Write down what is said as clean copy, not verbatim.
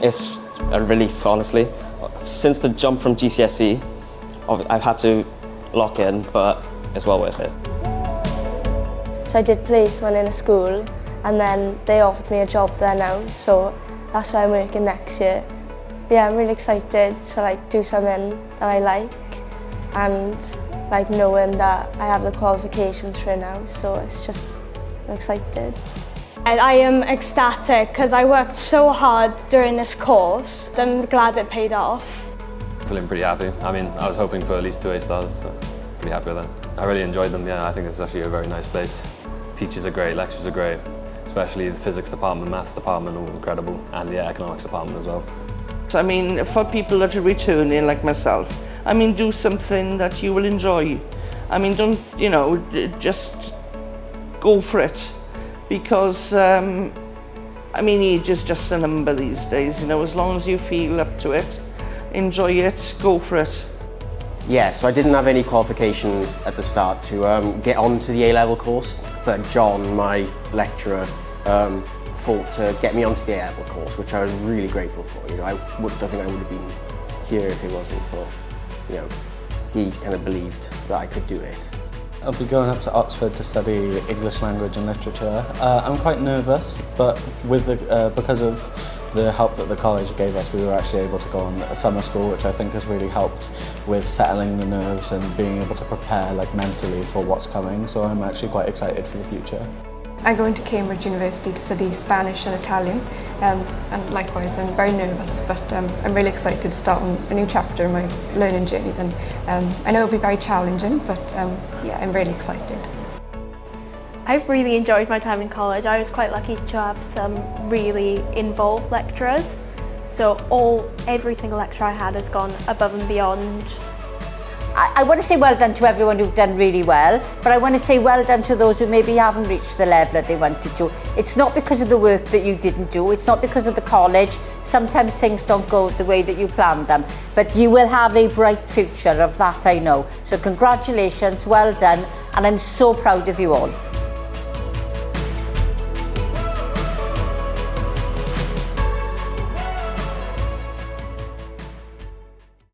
It's a relief, honestly. Since the jump from GCSE, I've had to lock in, but it's well worth it. So I did placement in a school, and then they offered me a job there now, so that's why I'm working next year. Yeah, I'm really excited to do something that I like, and knowing that I have the qualifications for it now, so I'm excited. And I am ecstatic because I worked so hard during this course. I'm glad it paid off. Feeling pretty happy. I mean, I was hoping for at least 2 A stars, so pretty happy with that. I really enjoyed them, yeah. I think it's actually a very nice place. Teachers are great, lectures are great, especially the physics department, maths department, all incredible, and the economics department as well. I mean, for people that are returning like myself, I mean, do something that you will enjoy. I mean, don't, just go for it. Because, I mean, age is just a number these days, as long as you feel up to it, enjoy it, go for it. Yeah, so I didn't have any qualifications at the start to get onto the A-level course, but John, my lecturer, fought to get me onto the A-level course, which I was really grateful for. I don't think I would have been here if it wasn't for, he kind of believed that I could do it. I'll be going up to Oxford to study English language and literature. I'm quite nervous, but because of the help that the college gave us, we were actually able to go on a summer school, which I think has really helped with settling the nerves and being able to prepare mentally for what's coming. So I'm actually quite excited for the future. I'm going to Cambridge University to study Spanish and Italian, and likewise I'm very nervous, but I'm really excited to start on a new chapter in my learning journey. And I know it'll be very challenging, but yeah, I'm really excited. I've really enjoyed my time in college. I was quite lucky to have some really involved lecturers, so every single lecture I had has gone above and beyond. I want to say well done to everyone who've done really well, but I want to say well done to those who maybe haven't reached the level that they wanted to. It's not because of the work that you didn't do, it's not because of the college. Sometimes things don't go the way that you planned them, but you will have a bright future, of that I know. So congratulations, well done, and I'm so proud of you all.